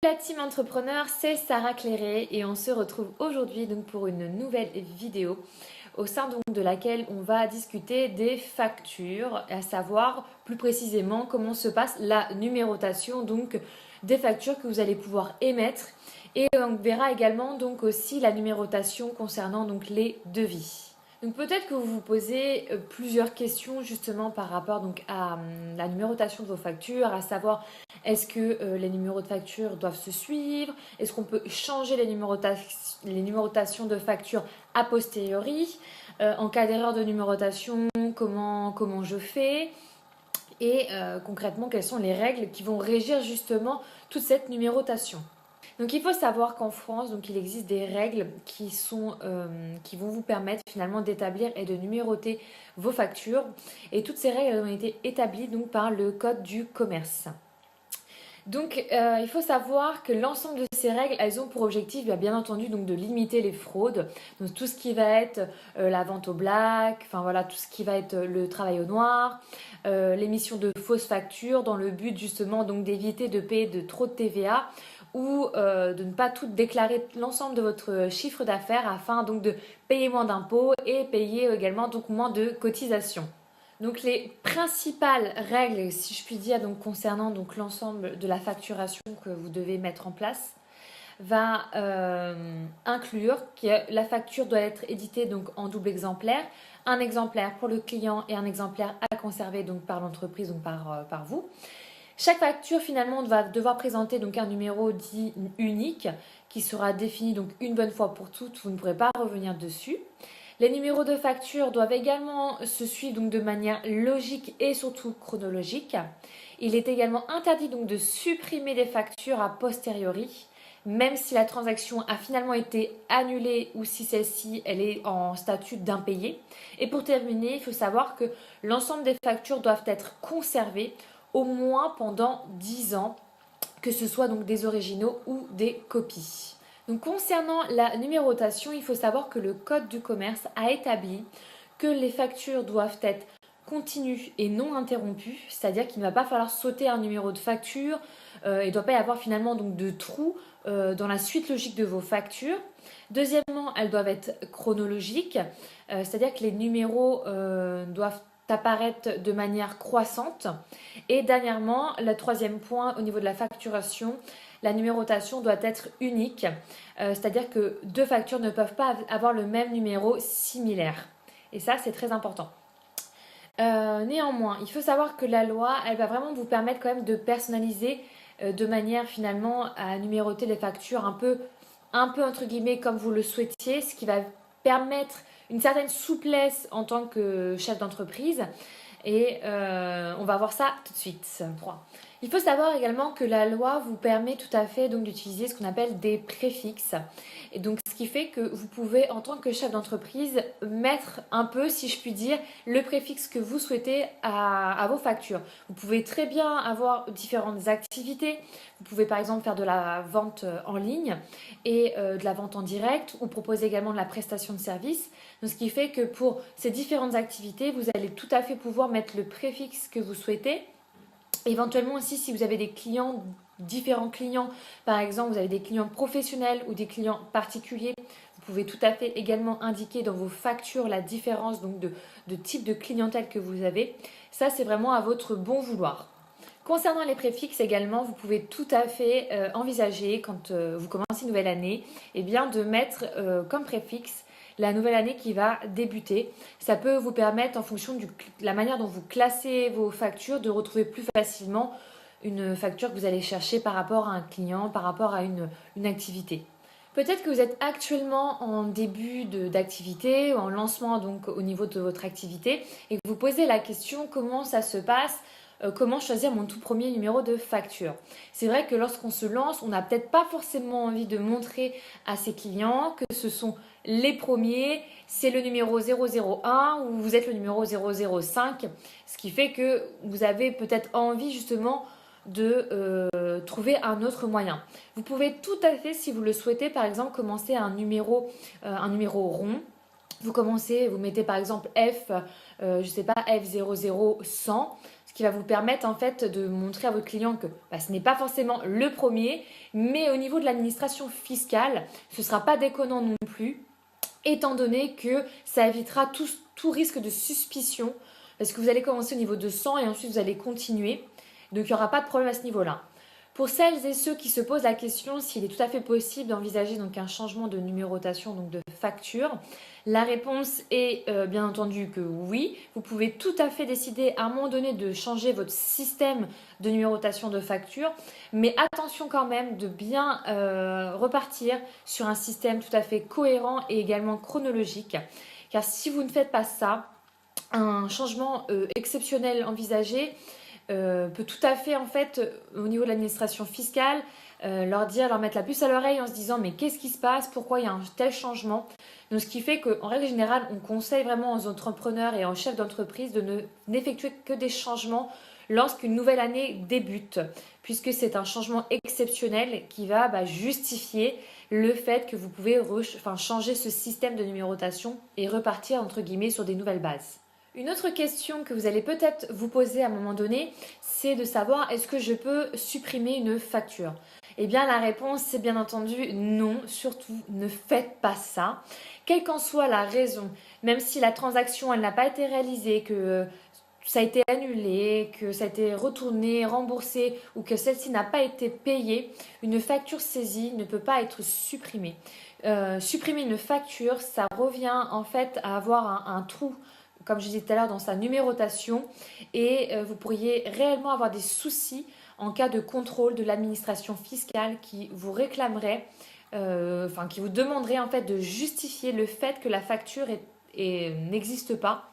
La team entrepreneur, c'est Sarah Clairet et on se retrouve aujourd'hui donc pour une nouvelle vidéo au sein donc de laquelle on va discuter des factures, à savoir plus précisément comment se passe la numérotation donc des factures que vous allez pouvoir émettre, et on verra également donc aussi la numérotation concernant donc les devis. Donc peut-être que vous vous posez plusieurs questions justement par rapport donc à la numérotation de vos factures, à savoir est-ce que les numéros de facture doivent se suivre? Est-ce qu'on peut changer les numérotations de facture a posteriori? En cas d'erreur de numérotation, comment je fais? Et concrètement, quelles sont les règles qui vont régir justement toute cette numérotation? Donc il faut savoir qu'en France, donc, il existe des règles qui vont vous permettre finalement d'établir et de numéroter vos factures. Et toutes ces règles ont été établies donc, par le Code du commerce. Donc, il faut savoir que l'ensemble de ces règles, elles ont pour objectif, bien entendu, donc de limiter les fraudes. Donc, tout ce qui va être la vente au black, enfin voilà, tout ce qui va être le travail au noir, l'émission de fausses factures dans le but justement donc d'éviter de payer de trop de TVA ou de ne pas tout déclarer l'ensemble de votre chiffre d'affaires afin donc de payer moins d'impôts et payer également donc moins de cotisations. Donc les principales règles, si je puis dire, donc concernant donc l'ensemble de la facturation que vous devez mettre en place, va inclure que la facture doit être éditée donc en double exemplaire, un exemplaire pour le client et un exemplaire à conserver donc par l'entreprise, donc par vous. Chaque facture finalement va devoir présenter donc un numéro dit unique qui sera défini donc une bonne fois pour toutes, vous ne pourrez pas revenir dessus. Les numéros de facture doivent également se suivre donc de manière logique et surtout chronologique. Il est également interdit donc de supprimer des factures a posteriori, même si la transaction a finalement été annulée ou si celle-ci elle est en statut d'impayé. Et pour terminer, il faut savoir que l'ensemble des factures doivent être conservées au moins pendant 10 ans, que ce soit donc des originaux ou des copies. Donc concernant la numérotation, il faut savoir que le Code du commerce a établi que les factures doivent être continues et non interrompues, c'est-à-dire qu'il ne va pas falloir sauter un numéro de facture, il ne doit pas y avoir finalement donc de trous dans la suite logique de vos factures. Deuxièmement, elles doivent être chronologiques, c'est-à-dire que les numéros doivent apparaître de manière croissante. Et dernièrement, le troisième point au niveau de la facturation, la numérotation doit être unique, c'est-à-dire que deux factures ne peuvent pas avoir le même numéro similaire. Et ça, c'est très important. Néanmoins, il faut savoir que la loi, elle va vraiment vous permettre quand même de personnaliser de manière finalement à numéroter les factures un peu entre guillemets comme vous le souhaitiez, ce qui va permettre une certaine souplesse en tant que chef d'entreprise. Et on va voir ça tout de suite. 3. Il faut savoir également que la loi vous permet tout à fait donc d'utiliser ce qu'on appelle des préfixes. Et donc ce qui fait que vous pouvez en tant que chef d'entreprise mettre un peu, si je puis dire, le préfixe que vous souhaitez à vos factures. Vous pouvez très bien avoir différentes activités. Vous pouvez par exemple faire de la vente en ligne et de la vente en direct ou proposer également de la prestation de service. Donc, ce qui fait que pour ces différentes activités, vous allez tout à fait pouvoir mettre le préfixe que vous souhaitez. Éventuellement aussi, si vous avez des clients, différents clients, par exemple, vous avez des clients professionnels ou des clients particuliers, vous pouvez tout à fait également indiquer dans vos factures la différence donc de type de clientèle que vous avez. Ça, c'est vraiment à votre bon vouloir. Concernant les préfixes également, vous pouvez tout à fait envisager quand vous commencez une nouvelle année, de mettre comme préfixe la nouvelle année qui va débuter. Ça peut vous permettre, en fonction de la manière dont vous classez vos factures, de retrouver plus facilement une facture que vous allez chercher par rapport à un client, par rapport à une activité. Peut-être que vous êtes actuellement en début d'activité ou en lancement donc au niveau de votre activité et que vous posez la question comment ça se passe, comment choisir mon tout premier numéro de facture. C'est vrai que lorsqu'on se lance, on n'a peut-être pas forcément envie de montrer à ses clients que ce sont les premiers, c'est le numéro 001 ou vous êtes le numéro 005, ce qui fait que vous avez peut-être envie justement de trouver un autre moyen. Vous pouvez tout à fait, si vous le souhaitez, par exemple, commencer un numéro rond. Vous commencez, vous mettez par exemple F, F00100, ce qui va vous permettre en fait de montrer à votre client que ce n'est pas forcément le premier, mais au niveau de l'administration fiscale, ce ne sera pas déconnant non plus, étant donné que ça évitera tout risque de suspicion, parce que vous allez commencer au niveau de 100 et ensuite vous allez continuer, donc il n'y aura pas de problème à ce niveau-là. Pour celles et ceux qui se posent la question s'il est tout à fait possible d'envisager donc un changement de numérotation, donc de facture, la réponse est bien entendu que oui. Vous pouvez tout à fait décider à un moment donné de changer votre système de numérotation de facture, mais attention quand même de bien repartir sur un système tout à fait cohérent et également chronologique, car si vous ne faites pas ça, un changement exceptionnel envisagé peut tout à fait en fait au niveau de l'administration fiscale leur mettre la puce à l'oreille en se disant mais qu'est-ce qui se passe, pourquoi il y a un tel changement. Donc ce qui fait qu'en règle générale on conseille vraiment aux entrepreneurs et aux chefs d'entreprise de n'effectuer que des changements lorsqu'une nouvelle année débute, puisque c'est un changement exceptionnel qui va justifier le fait que vous pouvez changer ce système de numérotation et repartir entre guillemets sur des nouvelles bases. Une autre question que vous allez peut-être vous poser à un moment donné, c'est de savoir est-ce que je peux supprimer une facture? Eh bien la réponse c'est bien entendu non, surtout ne faites pas ça. Quelle qu'en soit la raison, même si la transaction elle n'a pas été réalisée, que ça a été annulé, que ça a été retourné, remboursé ou que celle-ci n'a pas été payée, une facture saisie ne peut pas être supprimée. Supprimer une facture, ça revient en fait à avoir un trou, comme je disais tout à l'heure, dans sa numérotation et vous pourriez réellement avoir des soucis en cas de contrôle de l'administration fiscale qui vous réclamerait, qui vous demanderait en fait de justifier le fait que la facture n'existe pas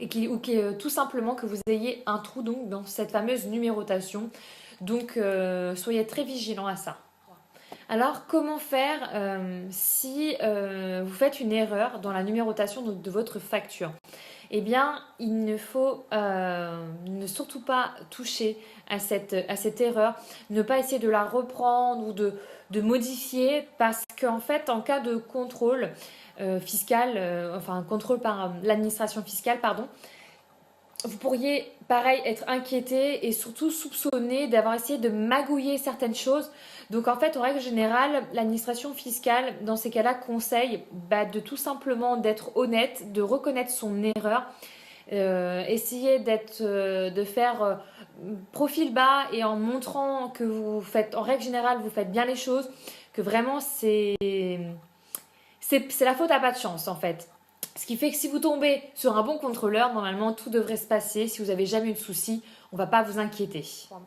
et tout simplement que vous ayez un trou donc dans cette fameuse numérotation. Donc soyez très vigilants à ça. Alors, comment faire si vous faites une erreur dans la numérotation de votre facture? Eh bien, il ne faut surtout pas toucher à cette erreur, ne pas essayer de la reprendre ou de modifier parce qu'en fait, en cas de contrôle fiscal, contrôle par l'administration fiscale, pardon, vous pourriez, pareil, être inquiété et surtout soupçonné d'avoir essayé de magouiller certaines choses. Donc, en fait, en règle générale, l'administration fiscale, dans ces cas-là, conseille de tout simplement d'être honnête, de reconnaître son erreur, essayer de faire profil bas et en montrant que vous faites, en règle générale, vous faites bien les choses, que vraiment, c'est la faute à pas de chance, en fait. Ce qui fait que si vous tombez sur un bon contrôleur, normalement tout devrait se passer. Si vous n'avez jamais eu de soucis, on ne va pas vous inquiéter.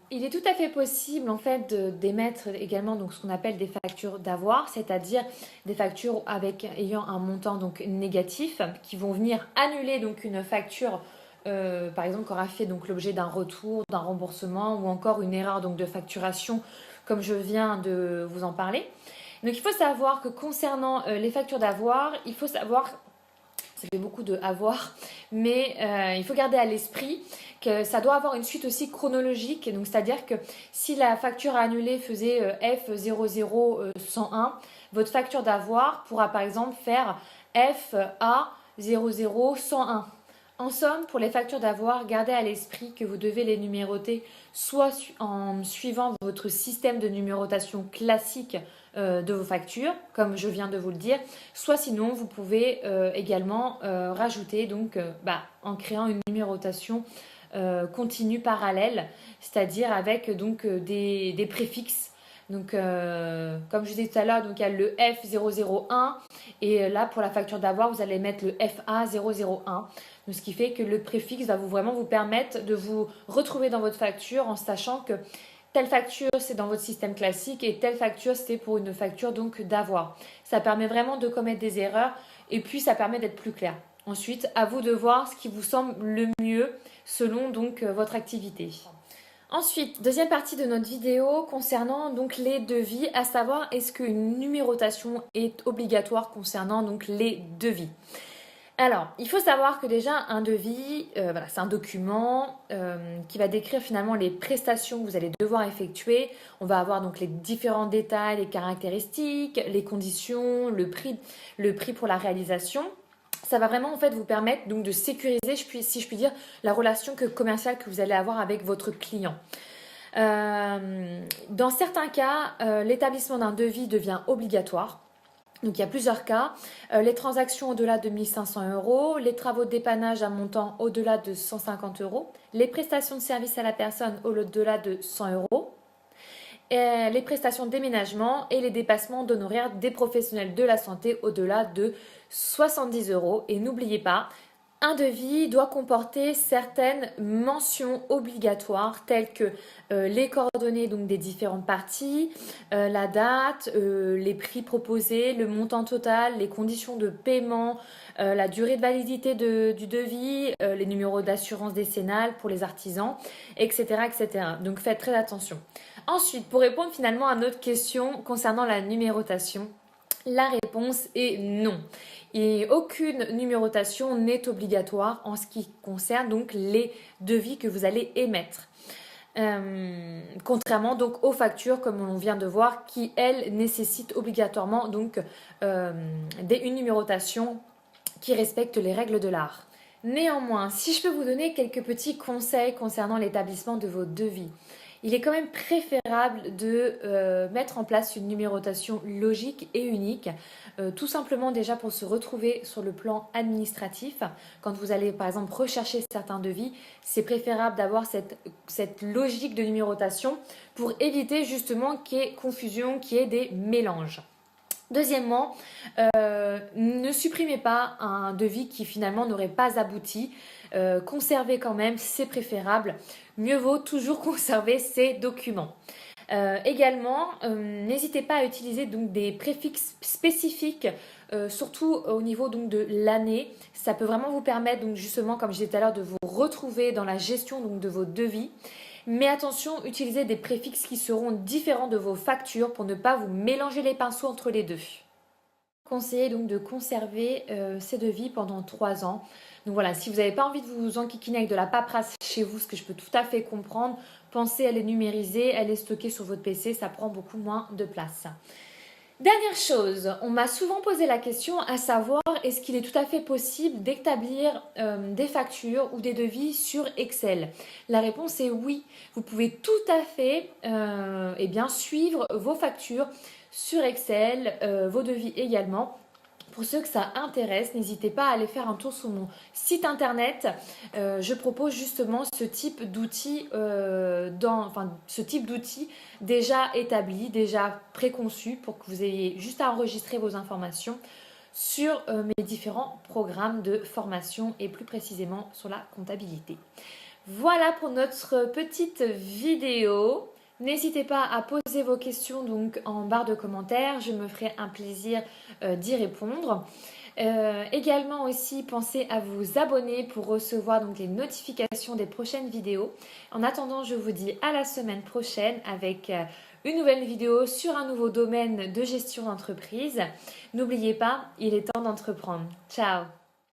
Il est tout à fait possible en fait d'émettre également donc, ce qu'on appelle des factures d'avoir, c'est-à-dire des factures ayant un montant donc, négatif qui vont venir annuler donc, une facture par exemple qui aura fait donc, l'objet d'un retour, d'un remboursement ou encore une erreur donc, de facturation comme je viens de vous en parler. Donc il faut savoir que concernant les factures d'avoir, il faut savoir... Ça fait beaucoup de avoir, mais il faut garder à l'esprit que ça doit avoir une suite aussi chronologique. Donc, c'est-à-dire que si la facture annulée faisait F00101, votre facture d'avoir pourra par exemple faire FA00101. En somme, pour les factures d'avoir, gardez à l'esprit que vous devez les numéroter soit en suivant votre système de numérotation classique de vos factures, comme je viens de vous le dire, soit sinon vous pouvez également rajouter donc, en créant une numérotation continue parallèle, c'est-à-dire avec donc des préfixes. Donc, comme je disais tout à l'heure, donc il y a le F001 et là pour la facture d'avoir, vous allez mettre le FA001. Donc, ce qui fait que le préfixe va vraiment vous permettre de vous retrouver dans votre facture en sachant que telle facture c'est dans votre système classique et telle facture c'est pour une facture donc d'avoir. Ça permet vraiment de commettre des erreurs et puis ça permet d'être plus clair. Ensuite, à vous de voir ce qui vous semble le mieux selon donc votre activité. Ensuite, deuxième partie de notre vidéo concernant donc les devis, à savoir est-ce qu'une numérotation est obligatoire concernant donc les devis. Alors, il faut savoir que déjà un devis, c'est un document qui va décrire finalement les prestations que vous allez devoir effectuer. On va avoir donc les différents détails, les caractéristiques, les conditions, le prix pour la réalisation. ça va vraiment en fait vous permettre donc de sécuriser, si je puis dire, la relation commerciale que vous allez avoir avec votre client. Dans certains cas, l'établissement d'un devis devient obligatoire. Donc il y a plusieurs cas, les transactions au-delà de 1 500 €, les travaux de dépannage à montant au-delà de 150 €, les prestations de service à la personne au-delà de 100 €, les prestations de déménagement et les dépassements d'honoraires des professionnels de la santé au-delà de 70 €. Et n'oubliez pas, un devis doit comporter certaines mentions obligatoires telles que les coordonnées donc, des différentes parties, la date, les prix proposés, le montant total, les conditions de paiement, la durée de validité du devis, les numéros d'assurance décennale pour les artisans, etc., etc. Donc faites très attention. Ensuite, pour répondre finalement à notre question concernant la numérotation, la réponse est non. Et aucune numérotation n'est obligatoire en ce qui concerne donc les devis que vous allez émettre. Contrairement donc aux factures comme on vient de voir qui elles nécessitent obligatoirement donc une numérotation qui respecte les règles de l'art. Néanmoins, si je peux vous donner quelques petits conseils concernant l'établissement de vos devis, il est quand même préférable de mettre en place une numérotation logique et unique, tout simplement déjà pour se retrouver sur le plan administratif. Quand vous allez par exemple rechercher certains devis, c'est préférable d'avoir cette logique de numérotation pour éviter justement qu'il y ait confusion, qu'il y ait des mélanges. Deuxièmement, ne supprimez pas un devis qui finalement n'aurait pas abouti. Conservez quand même, c'est préférable. Mieux vaut toujours conserver ces documents. Également, n'hésitez pas à utiliser donc des préfixes spécifiques, surtout au niveau donc de l'année. Ça peut vraiment vous permettre donc justement, comme je disais tout à l'heure, de vous retrouver dans la gestion donc de vos devis. Mais attention, utilisez des préfixes qui seront différents de vos factures pour ne pas vous mélanger les pinceaux entre les deux. Conseillez donc de conserver ces devis pendant 3 ans. Donc voilà, si vous n'avez pas envie de vous enquiquiner avec de la paperasse chez vous, ce que je peux tout à fait comprendre, pensez à les numériser, à les stocker sur votre PC, ça prend beaucoup moins de place. Dernière chose, on m'a souvent posé la question à savoir est-ce qu'il est tout à fait possible d'établir des factures ou des devis sur Excel. La réponse est oui, vous pouvez tout à fait suivre vos factures sur Excel, vos devis également. Pour ceux que ça intéresse, n'hésitez pas à aller faire un tour sur mon site internet. Je propose justement ce type d'outils déjà établi, déjà préconçu pour que vous ayez juste à enregistrer vos informations sur mes différents programmes de formation et plus précisément sur la comptabilité. Voilà pour notre petite vidéo. N'hésitez pas à poser vos questions donc en barre de commentaires, je me ferai un plaisir d'y répondre. Également aussi, pensez à vous abonner pour recevoir donc les notifications des prochaines vidéos. En attendant, je vous dis à la semaine prochaine avec une nouvelle vidéo sur un nouveau domaine de gestion d'entreprise. N'oubliez pas, il est temps d'entreprendre. Ciao!